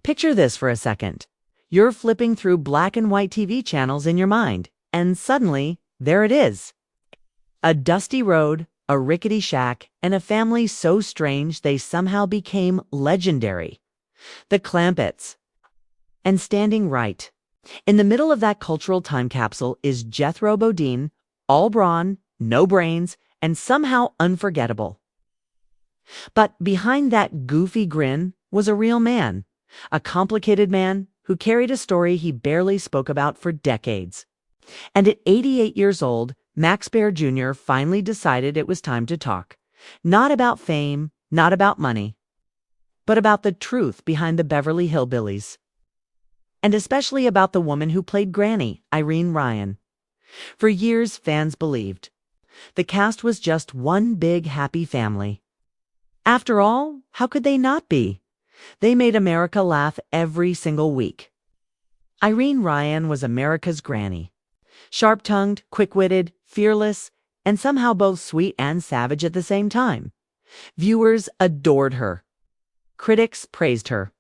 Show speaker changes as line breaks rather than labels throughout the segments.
Picture this for a second. You're flipping through black and white TV channels in your mind, and suddenly, there it is. A dusty road, a rickety shack, and a family so strange they somehow became legendary. The Clampetts. And standing right in the middle of that cultural time capsule is Jethro Bodine, all brawn, no brains, and somehow unforgettable. But behind that goofy grin was a real man, a complicated man who carried a story he barely spoke about for decades. And at 88 years old, Baer Jr. finally decided it was time to talk. Not about fame, not about money, but about the truth behind the Beverly Hillbillies. And especially about the woman who played Granny, Irene Ryan. For years, fans believed the cast was just one big happy family. After all, how could they not be? They made America laugh every single week. Irene Ryan was America's Granny. Sharp-tongued, quick-witted, fearless, and somehow both sweet and savage at the same time. Viewers adored her. Critics praised her.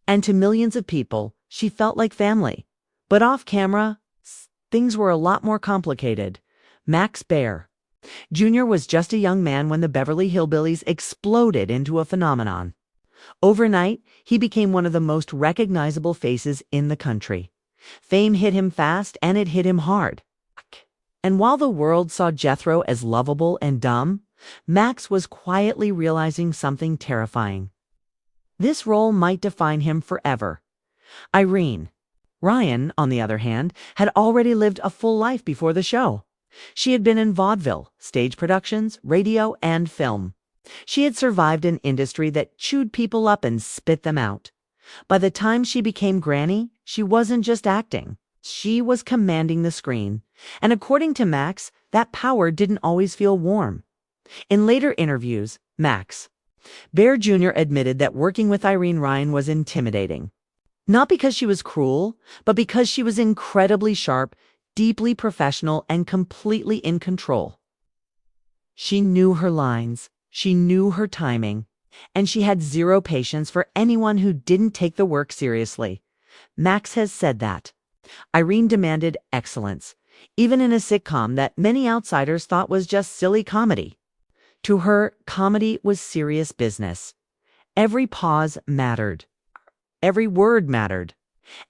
And to millions of people, she felt like family. But off camera, things were a lot more complicated. Baer Jr. was just a young man when the Beverly Hillbillies exploded into a phenomenon. Overnight, he became one of the most recognizable faces in the country. Fame hit him fast, and it hit him hard. And while the world saw Jethro as lovable and dumb, Max was quietly realizing something terrifying. This role might define him forever. Irene Ryan, on the other hand, had already lived a full life before the show. She had been in vaudeville, stage productions, radio, and film. She had survived an industry that chewed people up and spit them out. By the time she became Granny, she wasn't just acting. She was commanding the screen. And according to Max, that power didn't always feel warm. In later interviews, Baer Jr. admitted that working with Irene Ryan was intimidating. Not because she was cruel, but because she was incredibly sharp, deeply professional, and completely in control. She knew her lines, she knew her timing, and she had zero patience for anyone who didn't take the work seriously. Max has said that. Irene demanded excellence, even in a sitcom that many outsiders thought was just silly comedy. To her, comedy was serious business. Every pause mattered. Every word mattered.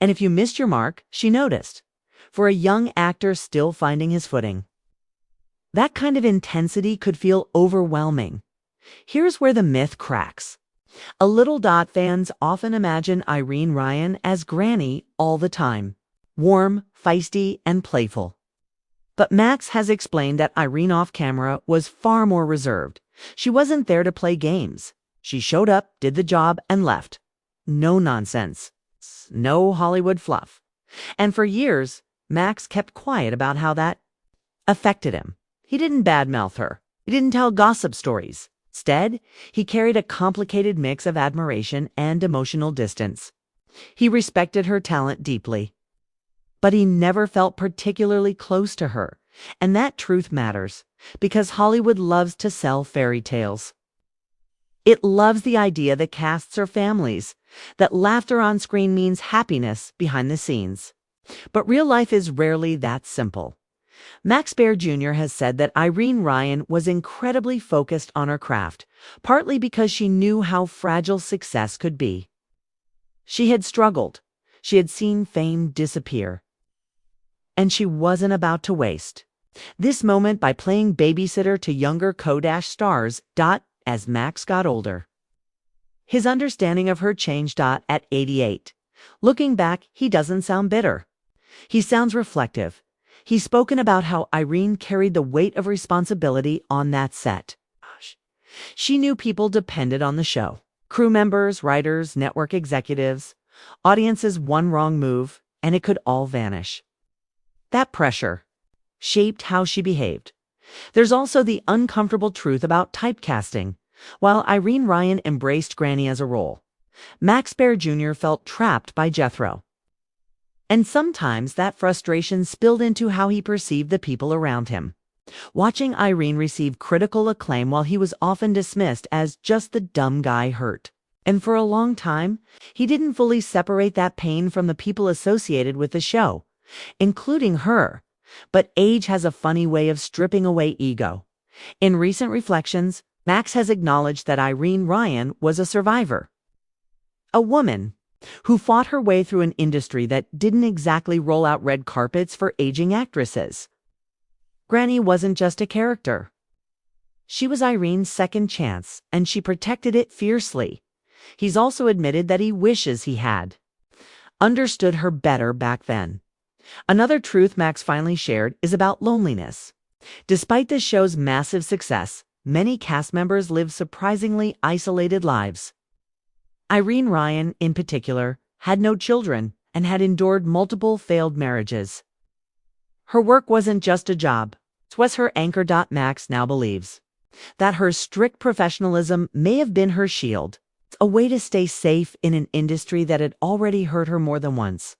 And if you missed your mark, she noticed. For a young actor still finding his footing. That kind of intensity could feel overwhelming. Here's where the myth cracks. Fans often imagine Irene Ryan as Granny all the time. Warm, feisty, and playful. But Max has explained that Irene off camera was far more reserved. She wasn't there to play games. She showed up, did the job, and left. No nonsense. No Hollywood fluff. And for years, Max kept quiet about how that affected him. He didn't badmouth her. He didn't tell gossip stories. Instead, he carried a complicated mix of admiration and emotional distance. He respected her talent deeply. But he never felt particularly close to her. And that truth matters, because Hollywood loves to sell fairy tales. It loves the idea that casts are families, that laughter on screen means happiness behind the scenes. But real life is rarely that simple. Baer Jr. has said that Irene Ryan was incredibly focused on her craft, partly because she knew how fragile success could be. She had struggled. She had seen fame disappear. And she wasn't about to waste this moment by playing babysitter to younger Kodash stars. As Max got older, his understanding of her changed. At 88. Looking back, he doesn't sound bitter. He sounds reflective. He's spoken about how Irene carried the weight of responsibility on that set. She knew people depended on the show. Crew members, writers, network executives, audiences. One wrong move, and it could all vanish. That pressure shaped how she behaved. There's also the uncomfortable truth about typecasting. While Irene Ryan embraced Granny as a role, Baer Jr. felt trapped by Jethro. And sometimes that frustration spilled into how he perceived the people around him. Watching Irene receive critical acclaim while he was often dismissed as just the dumb guy hurt. And for a long time, he didn't fully separate that pain from the people associated with the show, including her. But age has a funny way of stripping away ego. In recent reflections, Max has acknowledged that Irene Ryan was a survivor. A woman who fought her way through an industry that didn't exactly roll out red carpets for aging actresses. Granny wasn't just a character. She was Irene's second chance, and she protected it fiercely. He's also admitted that he wishes he had understood her better back then. Another truth Max finally shared is about loneliness. Despite the show's massive success, many cast members live surprisingly isolated lives. Irene Ryan, in particular, had no children and had endured multiple failed marriages. Her work wasn't just a job. It was her anchor. Max now believes that her strict professionalism may have been her shield, a way to stay safe in an industry that had already hurt her more than once.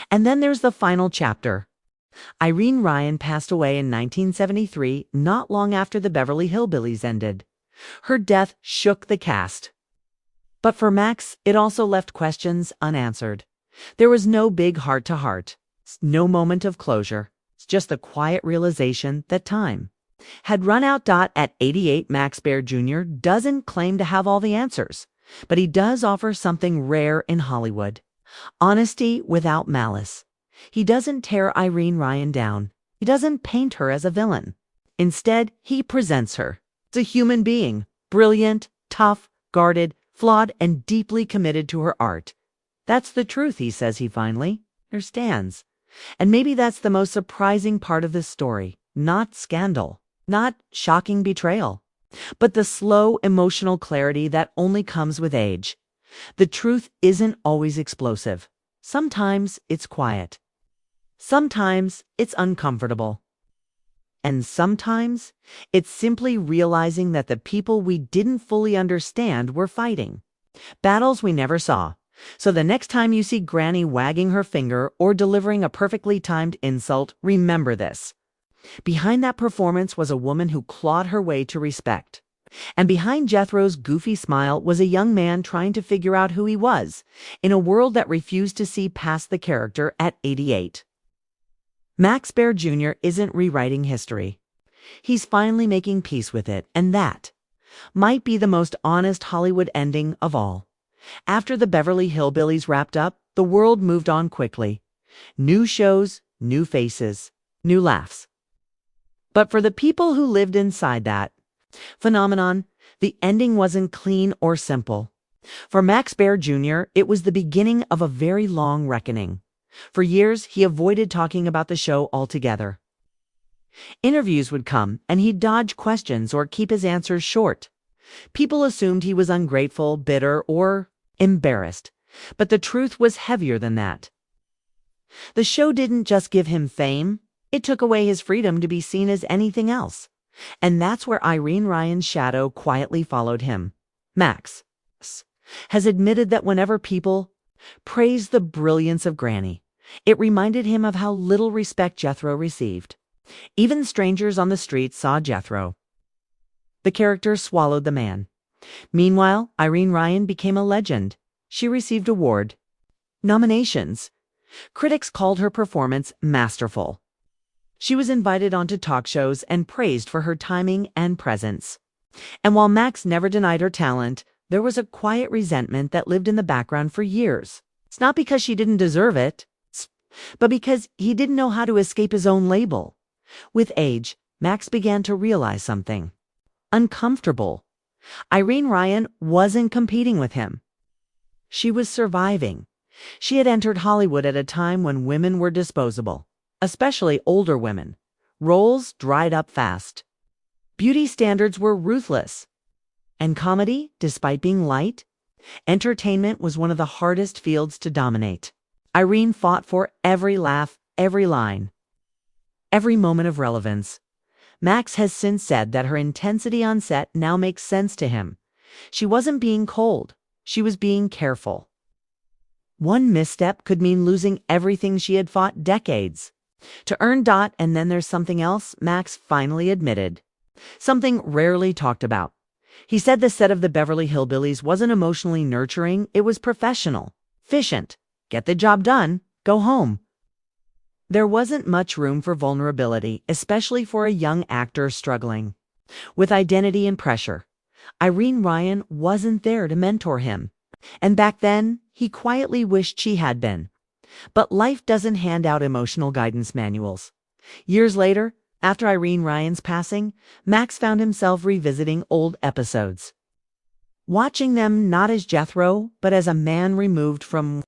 And then there's the final chapter. Irene Ryan passed away in 1973, not long after the Beverly Hillbillies ended. Her death shook the cast. But for Max, it also left questions unanswered. There was no big heart-to-heart, no moment of closure. It's just the quiet realization that time had run out. At 88, Max Baer Jr. doesn't claim to have all the answers, but he does offer something rare in Hollywood: honesty without malice. He doesn't tear Irene Ryan down. He doesn't paint her as a villain. Instead, he presents her as a human being, brilliant, tough, guarded, flawed, and deeply committed to her art. That's the truth, he says he finally understands. And maybe that's the most surprising part of this story. Not scandal, not shocking betrayal, but the slow emotional clarity that only comes with age. The truth isn't always explosive. Sometimes it's quiet. Sometimes it's uncomfortable. And sometimes it's simply realizing that the people we didn't fully understand were fighting battles we never saw. So the next time you see Granny wagging her finger or delivering a perfectly timed insult, remember this. Behind that performance was a woman who clawed her way to respect. And behind Jethro's goofy smile was a young man trying to figure out who he was in a world that refused to see past the character at 88. Max Baer Jr. isn't rewriting history. He's finally making peace with it, and that might be the most honest Hollywood ending of all. After the Beverly Hillbillies wrapped up, the world moved on quickly. New shows, new faces, new laughs. But for the people who lived inside that phenomenon, the ending wasn't clean or simple. For Max Baer Jr., it was the beginning of a very long reckoning. For years, he avoided talking about the show altogether. Interviews would come, and he'd dodge questions or keep his answers short. People assumed he was ungrateful, bitter, or embarrassed. But the truth was heavier than that. The show didn't just give him fame, it took away his freedom to be seen as anything else. And that's where Irene Ryan's shadow quietly followed him. Max has admitted that whenever people praised the brilliance of Granny, it reminded him of how little respect Jethro received. Even strangers on the street saw Jethro. The character swallowed the man. Meanwhile, Irene Ryan became a legend. She received award nominations. Critics called her performance masterful. She was invited onto talk shows and praised for her timing and presence. And while Max never denied her talent, there was a quiet resentment that lived in the background for years. It's not because she didn't deserve it, but because he didn't know how to escape his own label. With age, Max began to realize something uncomfortable. Irene Ryan wasn't competing with him. She was surviving. She had entered Hollywood at a time when women were disposable, especially older women. Roles dried up fast. Beauty standards were ruthless. And comedy, despite being light, entertainment was one of the hardest fields to dominate. Irene fought for every laugh, every line, every moment of relevance. Max has since said that her intensity on set now makes sense to him. She wasn't being cold. She was being careful. One misstep could mean losing everything she had fought decades to earn. And then there's something else Max finally admitted. Something rarely talked about. He said the set of the Beverly Hillbillies wasn't emotionally nurturing, it was professional, efficient. Get the job done, go home. There wasn't much room for vulnerability, especially for a young actor struggling with identity and pressure. Irene Ryan wasn't there to mentor him. And back then, he quietly wished she had been. But life doesn't hand out emotional guidance manuals. Years later, after Irene Ryan's passing, Max found himself revisiting old episodes, watching them not as Jethro, but as a man removed from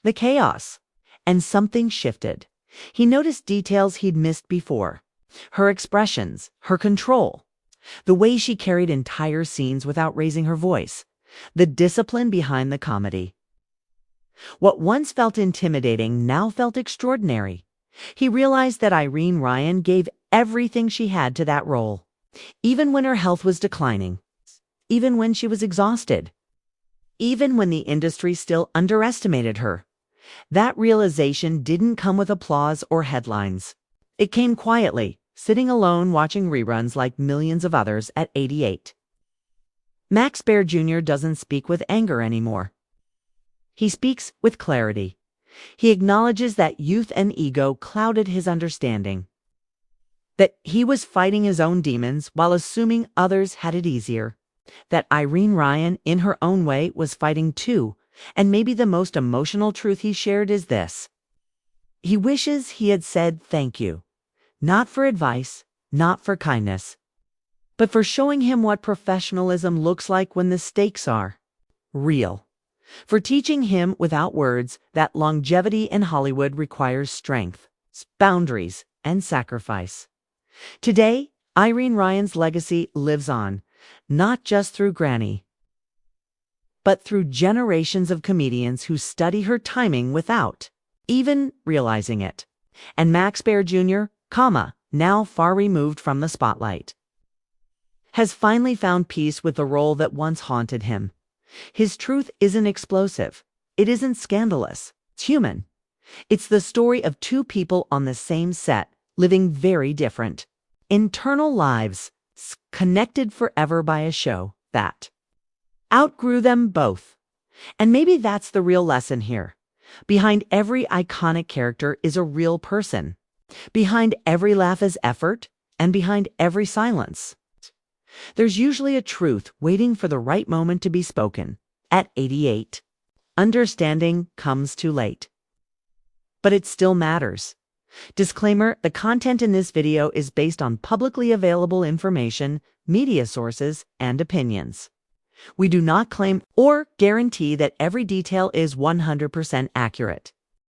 the chaos. And something shifted. He noticed details he'd missed before. Her expressions, her control, the way she carried entire scenes without raising her voice, the discipline behind the comedy. What once felt intimidating now felt extraordinary. He realized that Irene Ryan gave everything she had to that role, even when her health was declining, even when she was exhausted, even when the industry still underestimated her. That realization didn't come with applause or headlines. It came quietly, sitting alone watching reruns like millions of others at 88. Max Baer Jr. doesn't speak with anger anymore. He speaks with clarity. He acknowledges that youth and ego clouded his understanding, that he was fighting his own demons while assuming others had it easier, that Irene Ryan, in her own way, was fighting too. And maybe the most emotional truth he shared is this. He wishes he had said thank you, not for advice, not for kindness, but for showing him what professionalism looks like when the stakes are real, for teaching him without words that longevity in Hollywood requires strength, boundaries, and sacrifice. Today, Irene Ryan's legacy lives on, not just through Granny, but through generations of comedians who study her timing without even realizing it. And Max Baer Jr., now far removed from the spotlight, has finally found peace with the role that once haunted him. His truth isn't explosive. It isn't scandalous. It's human. It's the story of two people on the same set, living very different internal lives, connected forever by a show that outgrew them both. And maybe that's the real lesson here. Behind every iconic character is a real person. Behind every laugh is effort, and behind every silence, there's usually a truth waiting for the right moment to be spoken. At 88, understanding comes too late. But it still matters. Disclaimer, the content in this video is based on publicly available information, media sources, and opinions. We do not claim or guarantee that every detail is 100% accurate.